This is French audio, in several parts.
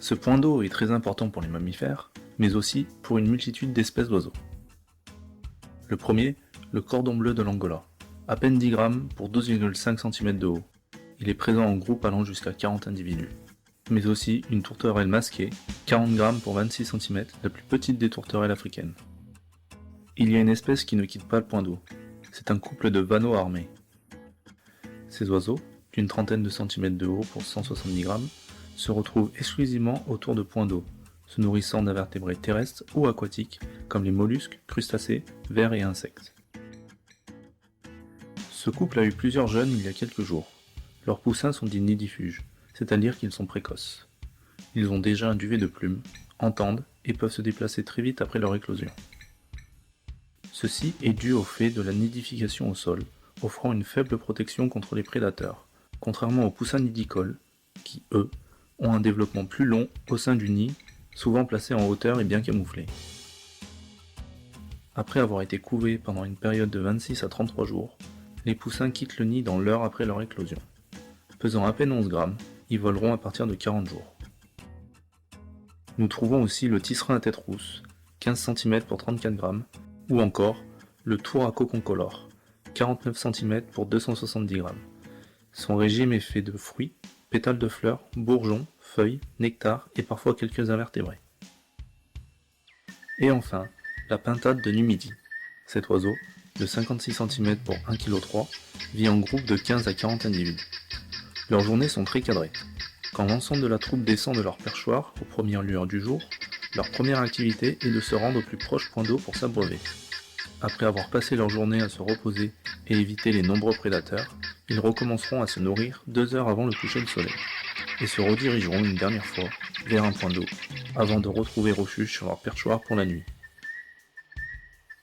Ce point d'eau est très important pour les mammifères, mais aussi pour une multitude d'espèces d'oiseaux. Le premier, le cordon bleu de l'Angola, à peine 10 grammes pour 12,5 cm de haut. Il est présent en groupe allant jusqu'à 40 individus. Mais aussi une tourterelle masquée, 40 grammes pour 26 cm, la plus petite des tourterelles africaines. Il y a une espèce qui ne quitte pas le point d'eau. C'est un couple de vanneaux armés. Ces oiseaux, d'une trentaine de centimètres de haut pour 170 grammes, se retrouvent exclusivement autour de points d'eau, se nourrissant d'invertébrés terrestres ou aquatiques comme les mollusques, crustacés, vers et insectes. Ce couple a eu plusieurs jeunes il y a quelques jours. Leurs poussins sont dits nidifuges, c'est-à-dire qu'ils sont précoces. Ils ont déjà un duvet de plumes, entendent et peuvent se déplacer très vite après leur éclosion. Ceci est dû au fait de la nidification au sol, offrant une faible protection contre les prédateurs, contrairement aux poussins nidicoles, qui, eux, ont un développement plus long au sein du nid, souvent placé en hauteur et bien camouflé. Après avoir été couvés pendant une période de 26 à 33 jours, les poussins quittent le nid dans l'heure après leur éclosion. Pesant à peine 11 grammes, ils voleront à partir de 40 jours. Nous trouvons aussi le tisserin à tête rousse, 15 cm pour 34 grammes, ou encore le touraco concolore, 49 cm pour 270 grammes. Son régime est fait de fruits, pétales de fleurs, bourgeons, feuilles, nectar et parfois quelques invertébrés. Et enfin, la pintade de Numidie. Cet oiseau, de 56 cm pour 1,3 kg, vit en groupe de 15 à 40 individus. Leurs journées sont très cadrées. Quand l'ensemble de la troupe descend de leur perchoir aux premières lueurs du jour, leur première activité est de se rendre au plus proche point d'eau pour s'abreuver. Après avoir passé leur journée à se reposer et éviter les nombreux prédateurs, ils recommenceront à se nourrir 2 heures avant le coucher du soleil, et se redirigeront une dernière fois vers un point d'eau, avant de retrouver refuge sur leur perchoir pour la nuit.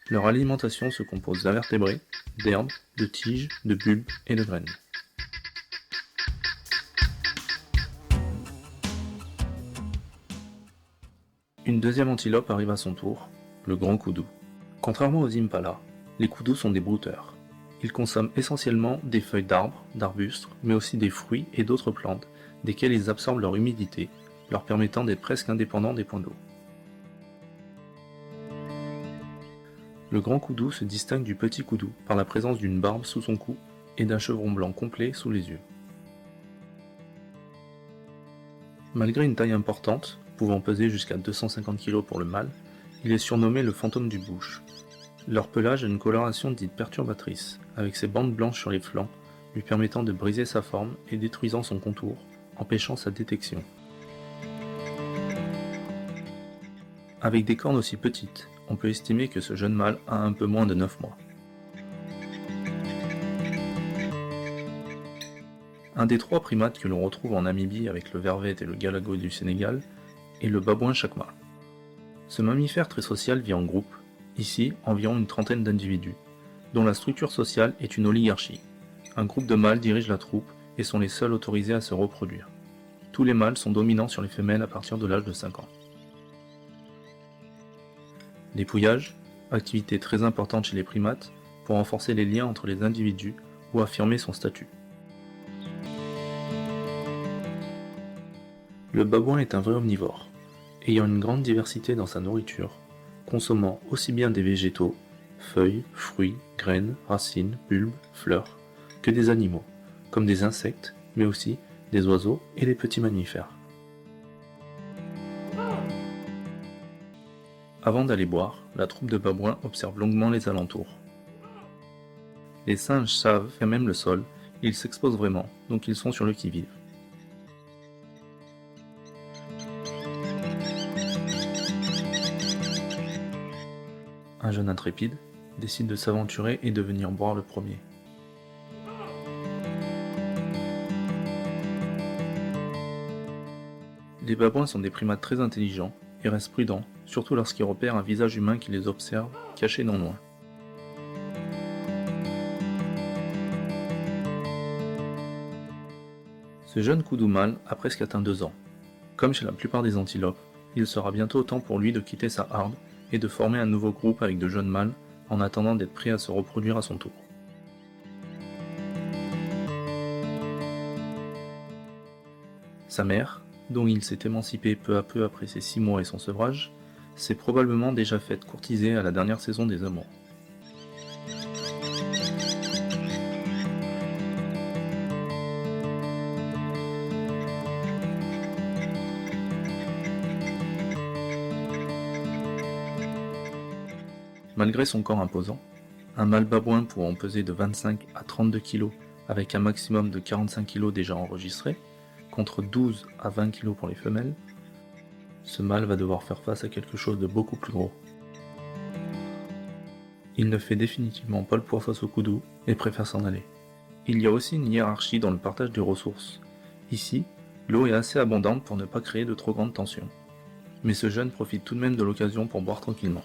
Leur alimentation se compose d'invertébrés, d'herbes, de tiges, de bulbes et de graines. Une deuxième antilope arrive à son tour, le grand koudou. Contrairement aux impalas, les koudous sont des brouteurs. Ils consomment essentiellement des feuilles d'arbres, d'arbustes, mais aussi des fruits et d'autres plantes, desquelles ils absorbent leur humidité, leur permettant d'être presque indépendants des points d'eau. Le grand koudou se distingue du petit koudou par la présence d'une barbe sous son cou et d'un chevron blanc complet sous les yeux. Malgré une taille importante, pouvant peser jusqu'à 250 kg pour le mâle, il est surnommé le fantôme du bush. Leur pelage a une coloration dite perturbatrice, avec ses bandes blanches sur les flancs, lui permettant de briser sa forme et détruisant son contour, empêchant sa détection. Avec des cornes aussi petites, on peut estimer que ce jeune mâle a un peu moins de 9 mois. Un des 3 primates que l'on retrouve en Namibie avec le vervet et le galago du Sénégal est le babouin chacma. Ce mammifère très social vit en groupe, ici environ une trentaine d'individus, dont la structure sociale est une oligarchie. Un groupe de mâles dirige la troupe et sont les seuls autorisés à se reproduire. Tous les mâles sont dominants sur les femelles à partir de l'âge de 5 ans. L'épouillage, activité très importante chez les primates, pour renforcer les liens entre les individus ou affirmer son statut. Le babouin est un vrai omnivore, ayant une grande diversité dans sa nourriture, consommant aussi bien des végétaux, feuilles, fruits, graines, racines, bulbes, fleurs, que des animaux, comme des insectes, mais aussi des oiseaux et des petits mammifères. Avant d'aller boire, la troupe de babouins observe longuement les alentours. Les singes savent faire même le sol, ils s'exposent vraiment, donc ils sont sur le qui-vive. Un jeune intrépide décide de s'aventurer et de venir boire le premier. Les babouins sont des primates très intelligents et restent prudents, surtout lorsqu'ils repèrent un visage humain qui les observe, caché non loin. Ce jeune koudou mâle a presque atteint 2 ans. Comme chez la plupart des antilopes, il sera bientôt temps pour lui de quitter sa harde et de former un nouveau groupe avec de jeunes mâles en attendant d'être prêt à se reproduire à son tour. Sa mère, dont il s'est émancipé peu à peu après ses 6 mois et son sevrage, s'est probablement déjà fait courtiser à la dernière saison des Amours. Malgré son corps imposant, un mâle babouin pouvant peser de 25 à 32 kg avec un maximum de 45 kg déjà enregistré, contre 12 à 20 kg pour les femelles, ce mâle va devoir faire face à quelque chose de beaucoup plus gros. Il ne fait définitivement pas le poids face au coudou et préfère s'en aller. Il y a aussi une hiérarchie dans le partage des ressources. Ici, l'eau est assez abondante pour ne pas créer de trop grandes tensions. Mais ce jeune profite tout de même de l'occasion pour boire tranquillement.